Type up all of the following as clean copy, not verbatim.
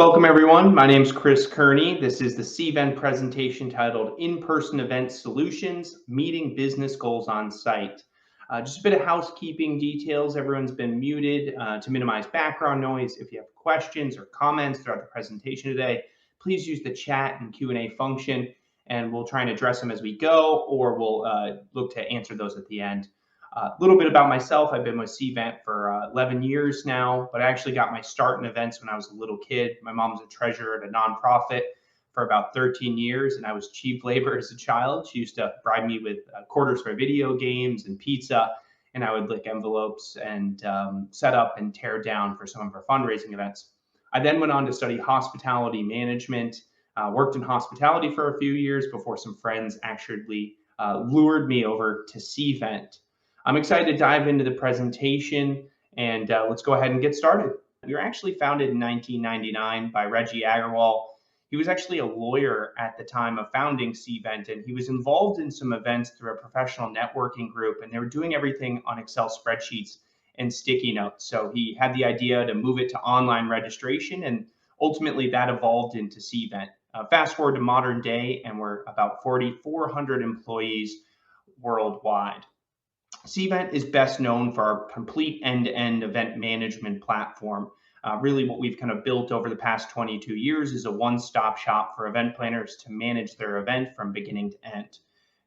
Welcome everyone. My name is Chris Kearney. This is the Cvent presentation titled In-Person Event Solutions, Meeting Business Goals on Site. Just a bit of housekeeping details. Everyone's been muted to minimize background noise. If you have questions or comments throughout the presentation today, please use the chat and Q&A function, and we'll try and address them as we go, or we'll look to answer those at the end. A little bit about myself. I've been with Cvent for 11 years now, but I actually got my start in events when I was a little kid. My mom was a treasurer at a nonprofit for about 13 years, and I was chief labor as a child. She used to bribe me with quarters for video games and pizza, and I would lick envelopes and set up and tear down for some of our fundraising events. I then went on to study hospitality management, worked in hospitality for a few years before some friends actually lured me over to Cvent. I'm excited to dive into the presentation, and let's go ahead and get started. We were actually founded in 1999 by Reggie Agarwal. He was actually a lawyer at the time of founding Cvent, and he was involved in some events through a professional networking group, and they were doing everything on Excel spreadsheets and sticky notes. So he had the idea to move it to online registration, and ultimately that evolved into Cvent. Fast forward to modern day, and we're about 4,400 employees worldwide. Cvent is best known for our complete end-to-end event management platform. Really what we've kind of built over the past 22 years is a one-stop shop for event planners to manage their event from beginning to end.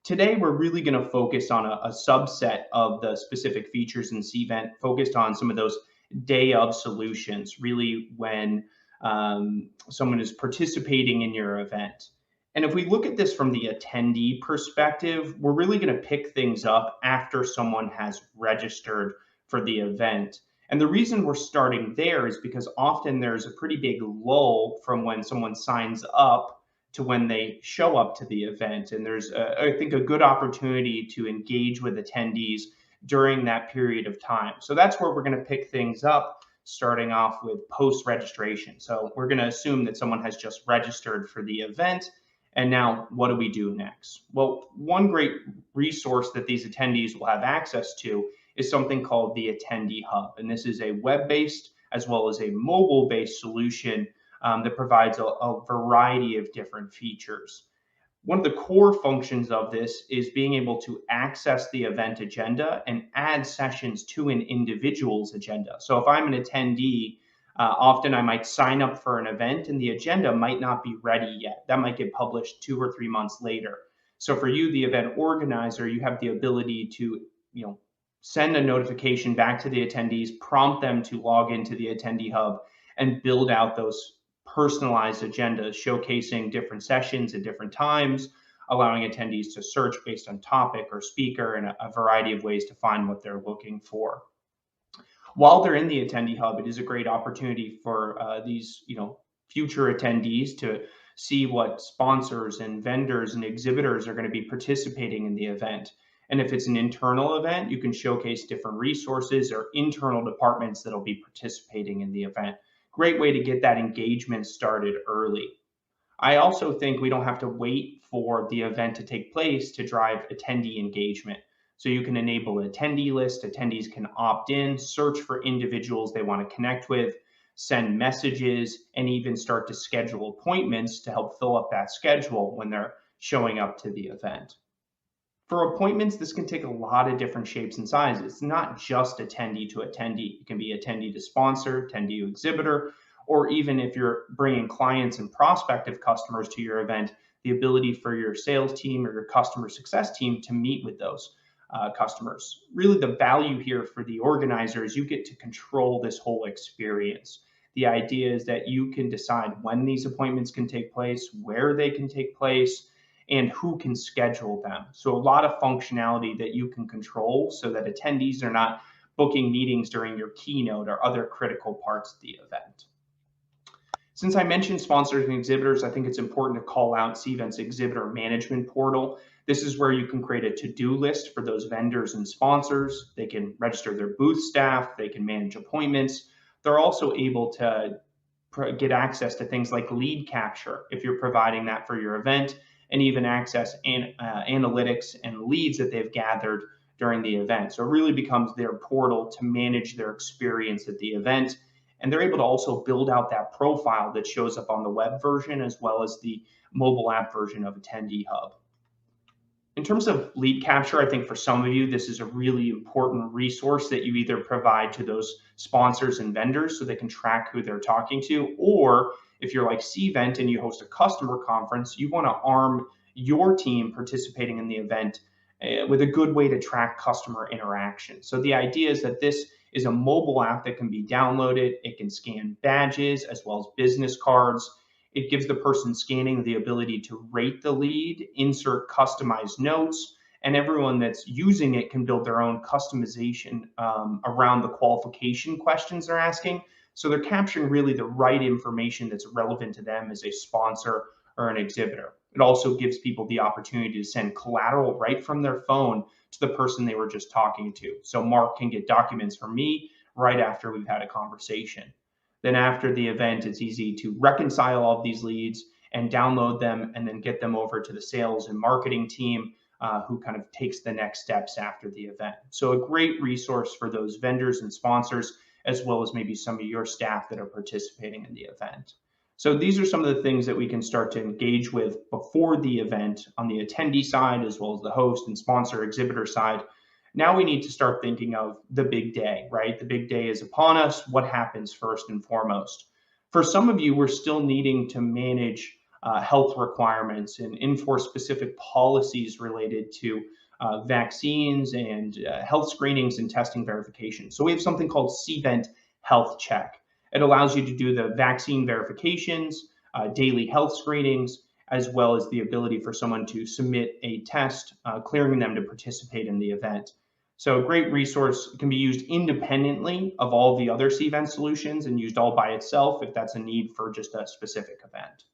Today, we're really going to focus on a subset of the specific features in Cvent, focused on some of those day of solutions, really when someone is participating in your event. And if we look at this from the attendee perspective, we're really going to pick things up after someone has registered for the event. And the reason we're starting there is because often there's a pretty big lull from when someone signs up to when they show up to the event. And there's, I think, a good opportunity to engage with attendees during that period of time. So that's where we're going to pick things up, starting off with post-registration. So we're going to assume that someone has just registered for the event. And now what do we do next? Well, one great resource that these attendees will have access to is something called the Attendee Hub. And this is a web-based as well as a mobile-based solution that provides a variety of different features. One of the core functions of this is being able to access the event agenda and add sessions to an individual's agenda. So if I'm an attendee, often I might sign up for an event and the agenda might not be ready yet. That might get published 2 or 3 months later. So for you, the event organizer, you have the ability to, send a notification back to the attendees, prompt them to log into the Attendee Hub and build out those personalized agendas, showcasing different sessions at different times, allowing attendees to search based on topic or speaker and a variety of ways to find what they're looking for. While they're in the Attendee Hub, it is a great opportunity for these, future attendees to see what sponsors and vendors and exhibitors are going to be participating in the event. And if it's an internal event, you can showcase different resources or internal departments that'll be participating in the event. Great way to get that engagement started early. I also think we don't have to wait for the event to take place to drive attendee engagement. So you can enable an attendee list. Attendees can opt in, search for individuals they want to connect with, send messages, and even start to schedule appointments to help fill up that schedule when they're showing up to the event. For appointments, this can take a lot of different shapes and sizes. It's not just attendee to attendee. It can be attendee to sponsor, attendee to exhibitor, or even if you're bringing clients and prospective customers to your event, the ability for your sales team or your customer success team to meet with those customers. Really, the value here for the organizer is you get to control this whole experience. The idea is that you can decide when these appointments can take place, where they can take place, and who can schedule them. So a lot of functionality that you can control so that attendees are not booking meetings during your keynote or other critical parts of the event. Since I mentioned sponsors and exhibitors, I think it's important to call out Cvent's exhibitor management portal. This is where you can create a to-do list for those vendors and sponsors. They can register their booth staff, they can manage appointments. They're also able to get access to things like lead capture if you're providing that for your event, and even access analytics and leads that they've gathered during the event. So it really becomes their portal to manage their experience at the event And they're able to also build out that profile that shows up on the web version as well as the mobile app version of Attendee Hub. In terms of lead capture, I think for some of you, this is a really important resource that you either provide to those sponsors and vendors so they can track who they're talking to, or if you're like Cvent and you host a customer conference, you want to arm your team participating in the event with a good way to track customer interaction. So the idea is that this is a mobile app that can be downloaded. It can scan badges as well as business cards. It gives the person scanning the ability to rate the lead, insert customized notes, and everyone that's using it can build their own customization around the qualification questions they're asking. So they're capturing really the right information that's relevant to them as a sponsor or an exhibitor. It also gives people the opportunity to send collateral right from their phone to the person they were just talking to. So Mark can get documents from me right after we've had a conversation. Then after the event, it's easy to reconcile all of these leads and download them and then get them over to the sales and marketing team who kind of takes the next steps after the event. So a great resource for those vendors and sponsors, as well as maybe some of your staff that are participating in the event. So these are some of the things that we can start to engage with before the event on the attendee side, as well as the host and sponsor exhibitor side. Now we need to start thinking of the big day, right? The big day is upon us. What happens first and foremost? For some of you, we're still needing to manage health requirements and enforce specific policies related to vaccines and health screenings and testing verification. So we have something called Cvent Health Check. It allows you to do the vaccine verifications, daily health screenings, as well as the ability for someone to submit a test, clearing them to participate in the event. So a great resource can be used independently of all the other Cvent solutions and used all by itself if that's a need for just a specific event.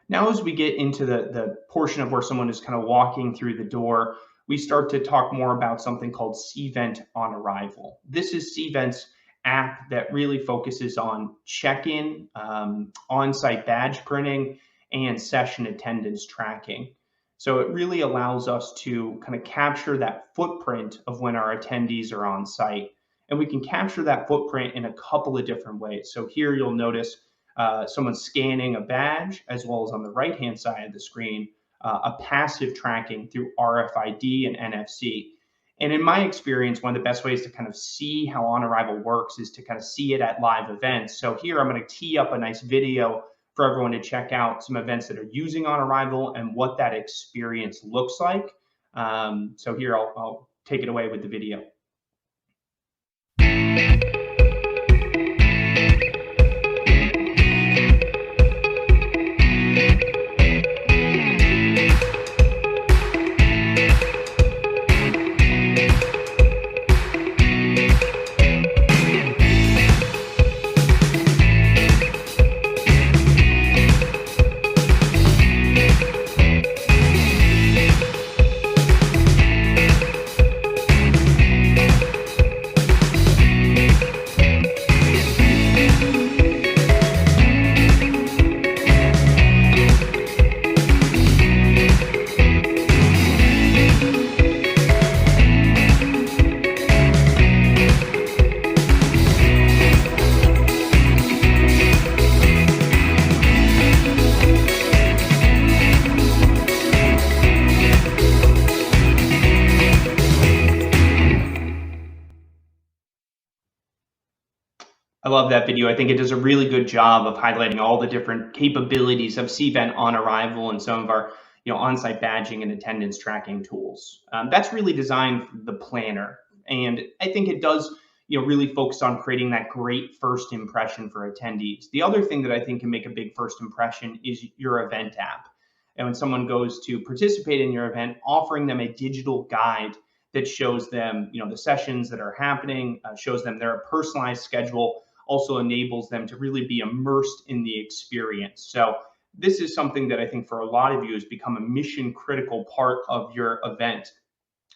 Now, as we get into the portion of where someone is kind of walking through the door, we start to talk more about something called Cvent On Arrival. This is Cvent's app that really focuses on check-in, on-site badge printing, and session attendance tracking. So it really allows us to kind of capture that footprint of when our attendees are on site. And we can capture that footprint in a couple of different ways. So here you'll notice someone scanning a badge, as well as on the right-hand side of the screen, a passive tracking through RFID and NFC. And in my experience, one of the best ways to kind of see how On Arrival works is to kind of see it at live events. So here I'm going to tee up a nice video for everyone to check out some events that are using On Arrival and what that experience looks like. So here I'll take it away with the video. I love that video. I think it does a really good job of highlighting all the different capabilities of Cvent On Arrival and some of our on-site badging and attendance tracking tools. That's really designed for the planner. And I think it does really focus on creating that great first impression for attendees. The other thing that I think can make a big first impression is your event app. And when someone goes to participate in your event, offering them a digital guide that shows them the sessions that are happening, shows them their personalized schedule, also enables them to really be immersed in the experience. So this is something that I think for a lot of you has become a mission critical part of your event.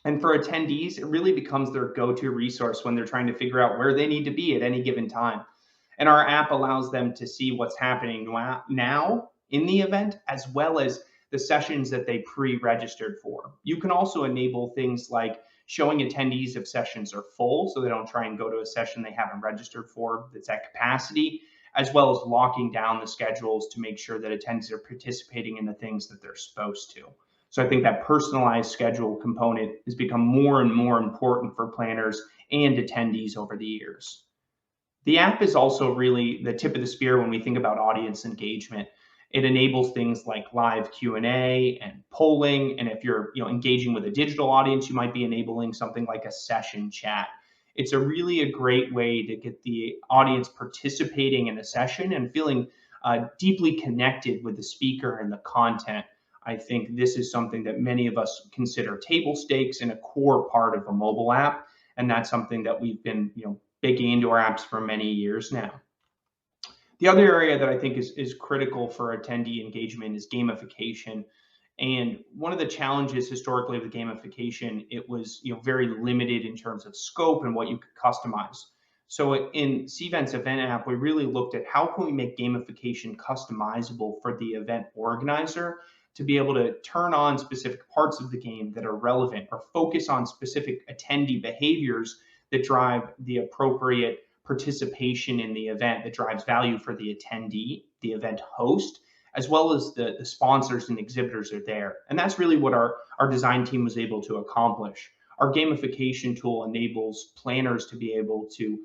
And for attendees, it really becomes their go-to resource when they're trying to figure out where they need to be at any given time. And our app allows them to see what's happening now in the event, as well as the sessions that they pre-registered for. You can also enable things like showing attendees if sessions are full so they don't try and go to a session they haven't registered for that's at capacity, as well as locking down the schedules to make sure that attendees are participating in the things that they're supposed to. So I think that personalized schedule component has become more and more important for planners and attendees over the years. The app is also really the tip of the spear when we think about audience engagement. It enables things like live Q&A and polling, and if you're engaging with a digital audience, you might be enabling something like a session chat. It's a great way to get the audience participating in a session and feeling deeply connected with the speaker and the content. I think this is something that many of us consider table stakes and a core part of a mobile app, and that's something that we've been baking into our apps for many years now. The other area that I think is critical for attendee engagement is gamification. And one of the challenges historically with gamification, it was very limited in terms of scope and what you could customize. So in Cvent's event app, we really looked at how can we make gamification customizable for the event organizer to be able to turn on specific parts of the game that are relevant or focus on specific attendee behaviors that drive the appropriate participation in the event, that drives value for the attendee, the event host, as well as the sponsors and exhibitors are there. And that's really what our design team was able to accomplish. Our gamification tool enables planners to be able to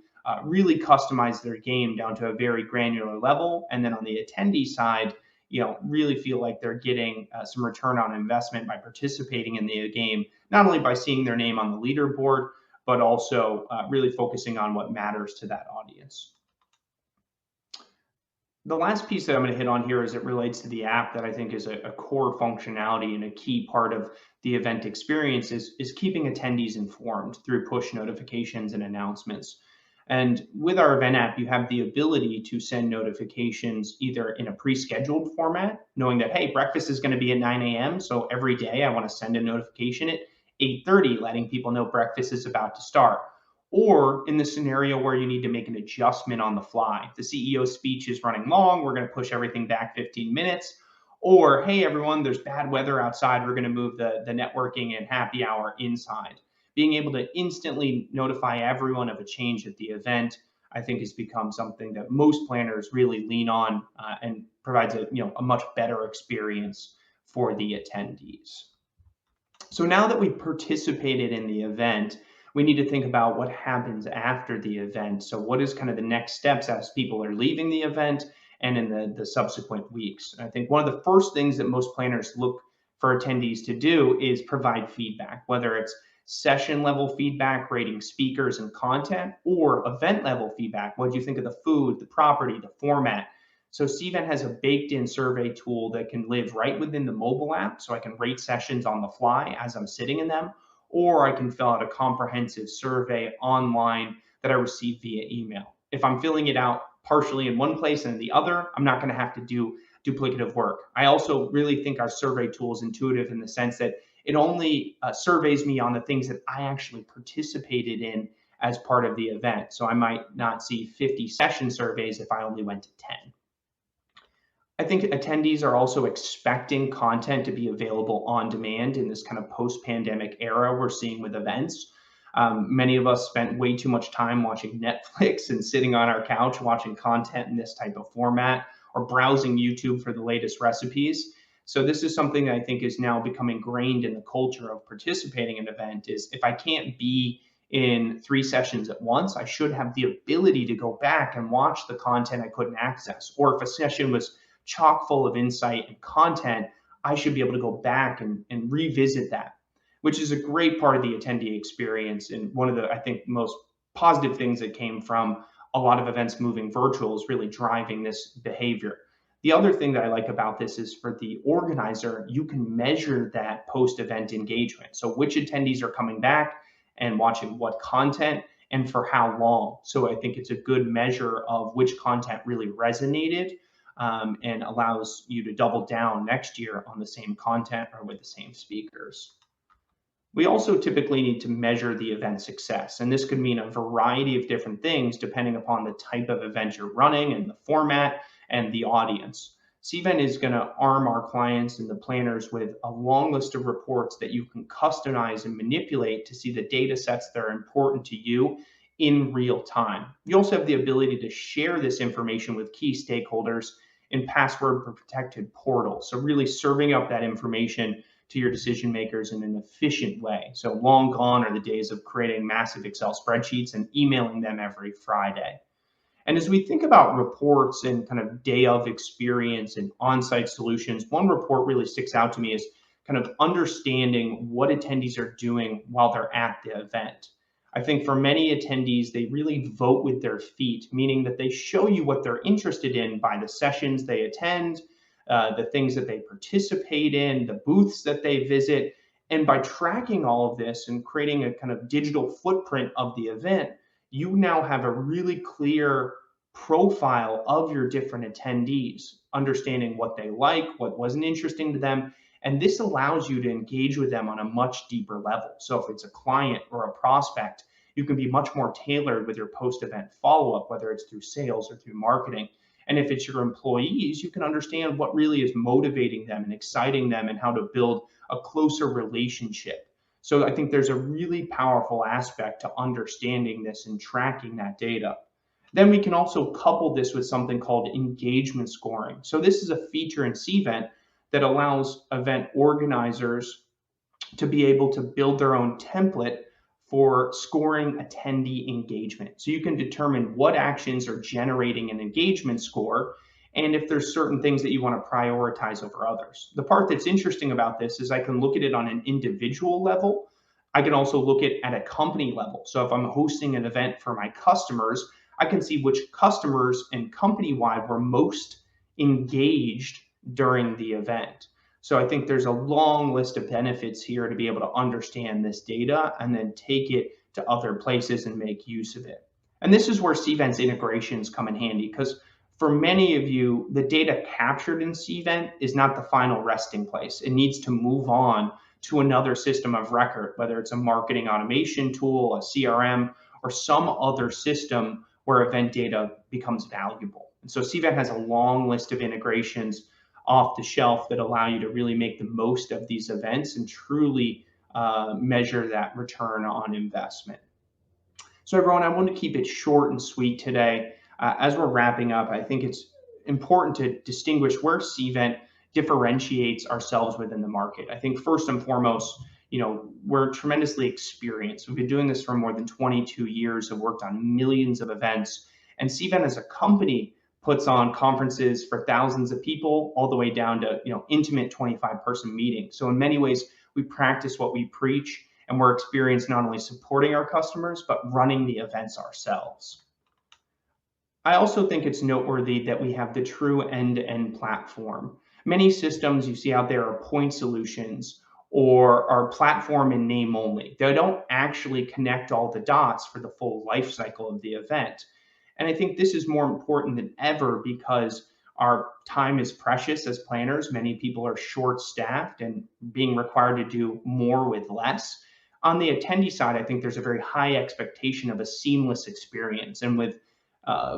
really customize their game down to a very granular level. And then on the attendee side, really feel like they're getting some return on investment by participating in the game, not only by seeing their name on the leaderboard, but also really focusing on what matters to that audience. The last piece that I'm going to hit on here as it relates to the app that I think is a core functionality and a key part of the event experience is keeping attendees informed through push notifications and announcements. And with our event app, you have the ability to send notifications either in a pre-scheduled format, knowing that, hey, breakfast is going to be at 9 a.m. So every day I want to send a notification at 8:30, letting people know breakfast is about to start. Or in the scenario where you need to make an adjustment on the fly. The CEO's speech is running long, we're going to push everything back 15 minutes. Or, hey, everyone, there's bad weather outside, we're going to move the networking and happy hour inside. Being able to instantly notify everyone of a change at the event, I think has become something that most planners really lean on and provides a much better experience for the attendees. So now that we've participated in the event, we need to think about what happens after the event. So what is kind of the next steps as people are leaving the event and in the subsequent weeks? And I think one of the first things that most planners look for attendees to do is provide feedback, whether it's session level feedback, rating speakers and content, or event level feedback. What do you think of the food, the property, the format? So Cvent has a baked-in survey tool that can live right within the mobile app, so I can rate sessions on the fly as I'm sitting in them, or I can fill out a comprehensive survey online that I receive via email. If I'm filling it out partially in one place and in the other, I'm not going to have to do duplicative work. I also really think our survey tool is intuitive in the sense that it only surveys me on the things that I actually participated in as part of the event. So I might not see 50 session surveys if I only went to 10. I think attendees are also expecting content to be available on demand in this kind of post-pandemic era we're seeing with events. Many of us spent way too much time watching Netflix and sitting on our couch watching content in this type of format or browsing YouTube for the latest recipes. So this is something that I think is now becoming ingrained in the culture of participating in an event is if I can't be in 3 sessions at once, I should have the ability to go back and watch the content I couldn't access. Or if a session was chock full of insight and content, I should be able to go back and revisit that, which is a great part of the attendee experience. And one of the, I think, most positive things that came from a lot of events moving virtual is really driving this behavior. The other thing that I like about this is for the organizer, you can measure that post-event engagement. So which attendees are coming back and watching what content and for how long. So I think it's a good measure of which content really resonated and allows you to double down next year on the same content or with the same speakers. We also typically need to measure the event success, and this could mean a variety of different things depending upon the type of event you're running and the format and the audience. Cvent is going to arm our clients and the planners with a long list of reports that you can customize and manipulate to see the data sets that are important to you in real time. You also have the ability to share this information with key stakeholders in password protected portals. So really serving up that information to your decision makers in an efficient way. So long gone are the days of creating massive Excel spreadsheets and emailing them every Friday. And as we think about reports and kind of day of experience and on-site solutions, one report really sticks out to me is kind of understanding what attendees are doing while they're at the event. I think for many attendees, they really vote with their feet, meaning that they show you what they're interested in by the sessions they attend, the things that they participate in, the booths that they visit. And by tracking all of this and creating a kind of digital footprint of the event, you now have a really clear profile of your different attendees, understanding what they like, what wasn't interesting to them. And this allows you to engage with them on a much deeper level. So if it's a client or a prospect, you can be much more tailored with your post-event follow-up, whether it's through sales or through marketing. And if it's your employees, you can understand what really is motivating them and exciting them and how to build a closer relationship. So I think there's a really powerful aspect to understanding this and tracking that data. Then we can also couple this with something called engagement scoring. So this is a feature in Cvent that allows event organizers to be able to build their own template for scoring attendee engagement. So you can determine what actions are generating an engagement score and if there's certain things that you want to prioritize over others. The part that's interesting about this is I can look at it on an individual level. I can also look at a company level. So if I'm hosting an event for my customers, I can see which customers and company-wide were most engaged during the event. So I think there's a long list of benefits here to be able to understand this data and then take it to other places and make use of it. And this is where Cvent's integrations come in handy, because for many of you, the data captured in Cvent is not the final resting place. It needs to move on to another system of record, whether it's a marketing automation tool, a CRM, or some other system where event data becomes valuable. And so Cvent has a long list of integrations off the shelf that allow you to really make the most of these events and truly measure that return on investment. So everyone, I want to keep it short and sweet today. As we're wrapping up, I think it's important to distinguish where Cvent differentiates ourselves within the market. I think first and foremost, we're tremendously experienced. We've been doing this for more than 22 years, have worked on millions of events, and Cvent as a company puts on conferences for thousands of people all the way down to intimate 25-person meetings. So in many ways, we practice what we preach, and we're experienced not only supporting our customers, but running the events ourselves. I also think it's noteworthy that we have the true end-to-end platform. Many systems you see out there are point solutions or are platform in name only. They don't actually connect all the dots for the full life cycle of the event. And I think this is more important than ever because our time is precious as planners. Many people are short-staffed and being required to do more with less. On the attendee side, I think there's a very high expectation of a seamless experience. And with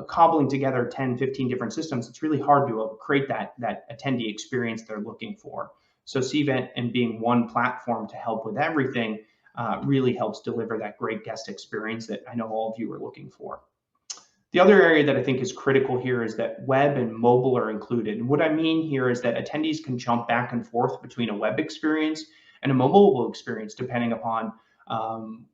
cobbling together 10, 15 different systems, it's really hard to create that attendee experience they're looking for. So Cvent and being one platform to help with everything really helps deliver that great guest experience that I know all of you are looking for. The other area that I think is critical here is that web and mobile are included. And what I mean here is that attendees can jump back and forth between a web experience and a mobile experience, depending upon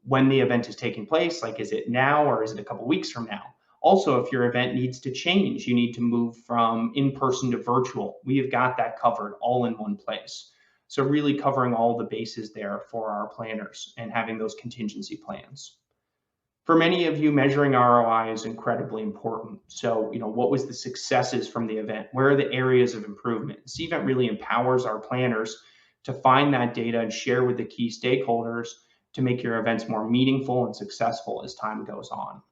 when the event is taking place. Like, is it now or is it a couple weeks from now? Also, if your event needs to change, you need to move from in-person to virtual. We have got that covered all in one place. So really covering all the bases there for our planners and having those contingency plans. For many of you, measuring ROI is incredibly important. So, what was the successes from the event? Where are the areas of improvement? Cvent really empowers our planners to find that data and share with the key stakeholders to make your events more meaningful and successful as time goes on.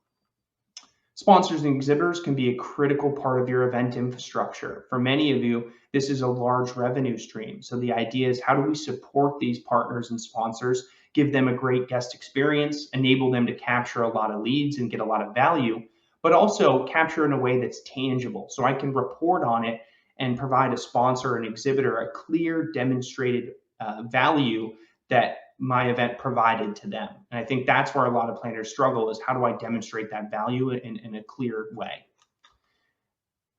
Sponsors and exhibitors can be a critical part of your event infrastructure. For many of you, this is a large revenue stream. So the idea is, how do we support these partners and sponsors, give them a great guest experience, enable them to capture a lot of leads and get a lot of value, but also capture in a way that's tangible. So I can report on it and provide a sponsor and exhibitor a clear demonstrated value that my event provided to them. And I think that's where a lot of planners struggle, is how do I demonstrate that value in a clear way?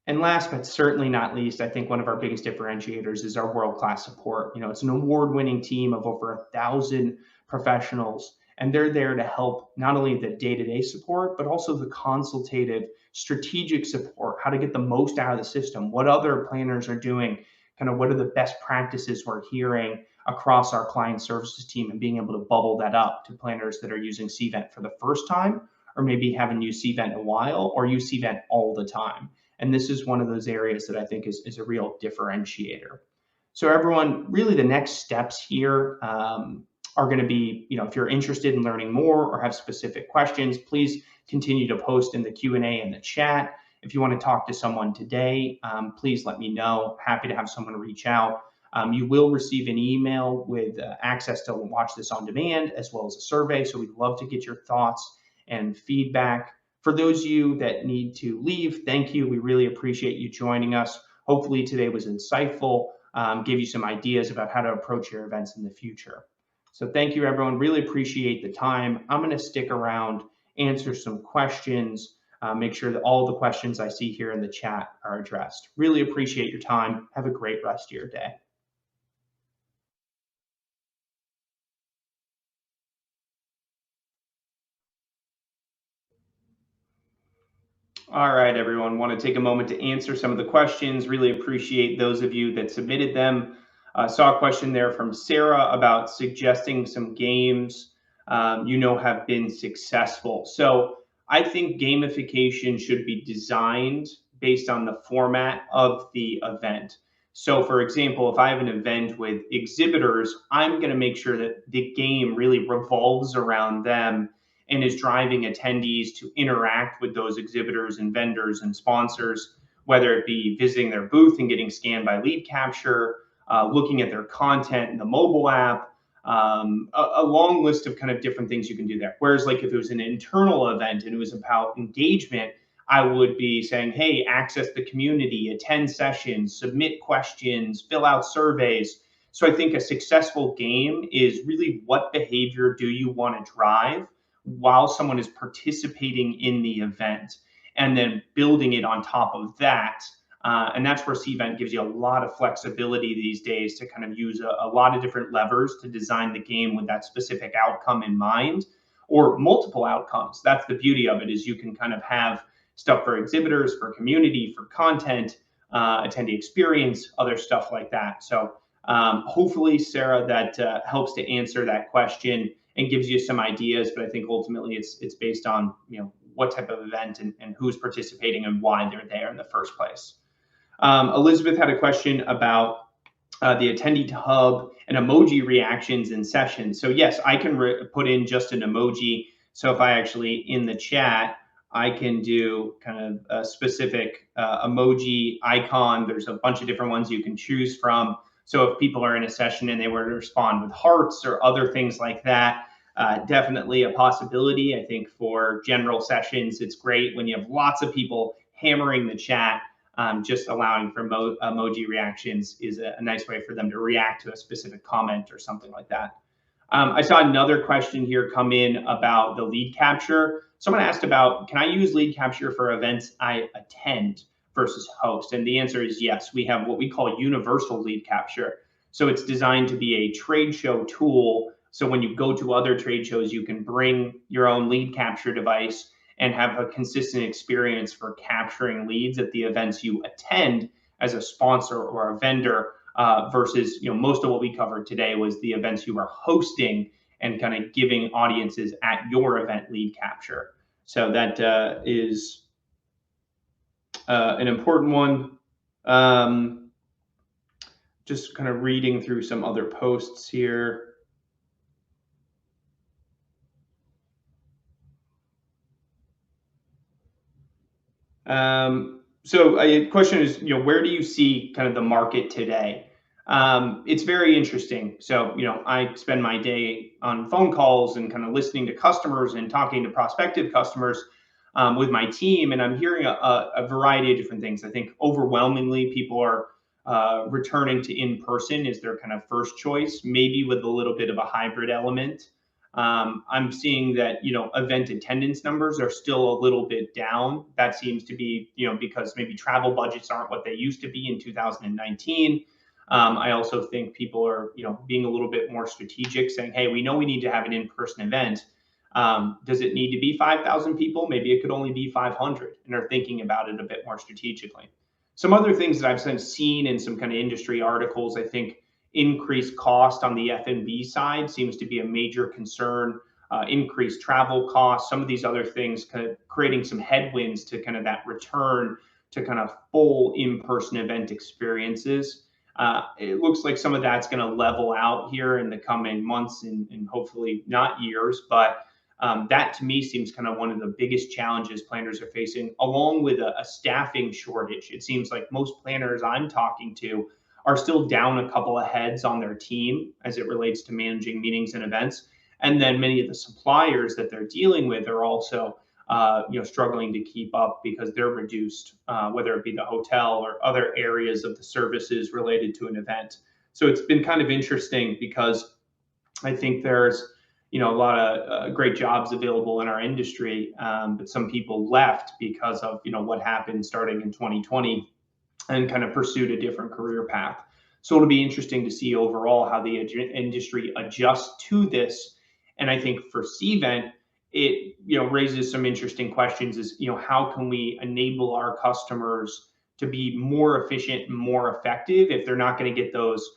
And last but certainly not least, I think one of our biggest differentiators is our world-class support. It's an award-winning team of over 1,000 professionals, and they're there to help not only the day-to-day support, but also the consultative, strategic support, how to get the most out of the system, what other planners are doing, kind of what are the best practices we're hearing across our client services team, and being able to bubble that up to planners that are using Cvent for the first time, or maybe haven't used Cvent in a while, or use Cvent all the time. And this is one of those areas that I think is a real differentiator. So everyone, really the next steps here are going to be, if you're interested in learning more or have specific questions, please continue to post in the Q&A in the chat. If you want to talk to someone today, please let me know. Happy to have someone reach out. You will receive an email with access to watch this on demand, as well as a survey. So we'd love to get your thoughts and feedback. For those of you that need to leave, thank you. We really appreciate you joining us. Hopefully today was insightful, gave you some ideas about how to approach your events in the future. So thank you, everyone. Really appreciate the time. I'm going to stick around, answer some questions, make sure that all the questions I see here in the chat are addressed. Really appreciate your time. Have a great rest of your day. All right, everyone. Want to take a moment to answer some of the questions. Really appreciate those of you that submitted them. Saw a question there from Sarah about suggesting some games have been successful. So I think gamification should be designed based on the format of the event. So for example, if I have an event with exhibitors, I'm going to make sure that the game really revolves around them and is driving attendees to interact with those exhibitors and vendors and sponsors, whether it be visiting their booth and getting scanned by lead capture, looking at their content in the mobile app, a long list of kind of different things you can do there. Whereas like if it was an internal event and it was about engagement, I would be saying, hey, access the community, attend sessions, submit questions, fill out surveys. So I think a successful game is really, what behavior do you want to drive while someone is participating in the event, and then building it on top of that. And that's where Cvent gives you a lot of flexibility these days to kind of use a lot of different levers to design the game with that specific outcome in mind, or multiple outcomes. That's the beauty of it, is you can kind of have stuff for exhibitors, for community, for content, attendee experience, other stuff like that. So hopefully, Sarah, that helps to answer that question and gives you some ideas. But I think ultimately it's based on what type of event and who's participating and why they're there in the first place. Elizabeth had a question about the Attendee Hub and emoji reactions in sessions. So yes, I can put in just an emoji. So if I actually in the chat, I can do kind of a specific emoji icon. There's a bunch of different ones you can choose from. So if people are in a session and they were to respond with hearts or other things like that, definitely a possibility. I think for general sessions, it's great when you have lots of people hammering the chat. Just allowing for emoji reactions is a nice way for them to react to a specific comment or something like that. I saw another question here come in about the lead capture. Someone asked about, can I use lead capture for events I attend versus host? And the answer is yes. We have what we call universal lead capture. So it's designed to be a trade show tool. So when you go to other trade shows, you can bring your own lead capture device and have a consistent experience for capturing leads at the events you attend as a sponsor or a vendor, versus most of what we covered today was the events you are hosting and kind of giving audiences at your event lead capture. So that is an important one. Just kind of reading through some other posts here. So a question is, where do you see kind of the market today? It's very interesting. So, I spend my day on phone calls and kind of listening to customers and talking to prospective customers. with my team, and I'm hearing a variety of different things. I think overwhelmingly people are returning to in person is their kind of first choice, maybe with a little bit of a hybrid element. I'm seeing that event attendance numbers are still a little bit down. That seems to be because maybe travel budgets aren't what they used to be in 2019. I also think people are being a little bit more strategic, saying, hey, we know we need to have an in-person event. Does it need to be 5,000 people? Maybe it could only be 500, and are thinking about it a bit more strategically. Some other things that I've seen in some kind of industry articles, I think increased cost on the F&B side seems to be a major concern. Increased travel costs, some of these other things kind of creating some headwinds to kind of that return to kind of full in-person event experiences. It looks like some of that's going to level out here in the coming months and hopefully not years, but that to me seems kind of one of the biggest challenges planners are facing, along with a staffing shortage. It seems like most planners I'm talking to are still down a couple of heads on their team as it relates to managing meetings and events. And then many of the suppliers that they're dealing with are also struggling to keep up because they're reduced, whether it be the hotel or other areas of the services related to an event. So it's been kind of interesting because I think there's a lot of great jobs available in our industry, but some people left because of what happened starting in 2020 and kind of pursued a different career path. So it'll be interesting to see overall how the industry adjusts to this. And I think for Cvent, it raises some interesting questions. Is how can we enable our customers to be more efficient and more effective if they're not going to get those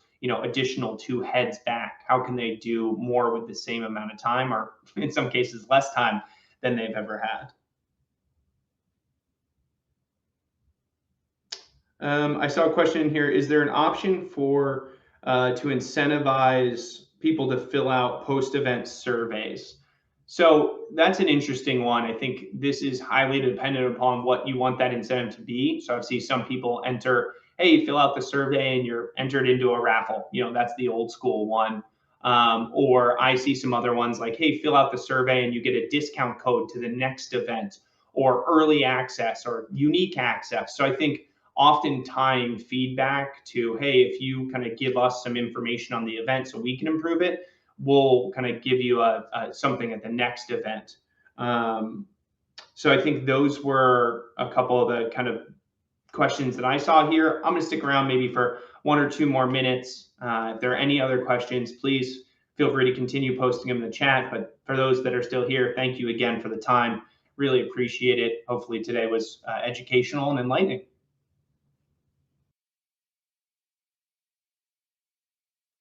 additional 2 heads back? How can they do more with the same amount of time, or in some cases less time than they've ever had? I saw a question here. Is there an option for to incentivize people to fill out post-event surveys? So that's an interesting one. I think this is highly dependent upon what you want that incentive to be. So I've seen some people enter, hey, fill out the survey and you're entered into a raffle. That's the old school one. Or I see some other ones like, hey, fill out the survey and you get a discount code to the next event, or early access or unique access. So I think often tying feedback to, hey, if you kind of give us some information on the event so we can improve it, we'll kind of give you something at the next event. So I think those were a couple of the kind of questions that I saw here. I'm going to stick around maybe for 1 or 2 more minutes. If there are any other questions, please feel free to continue posting them in the chat. But for those that are still here, thank you again for the time. Really appreciate it. Hopefully today was educational and enlightening.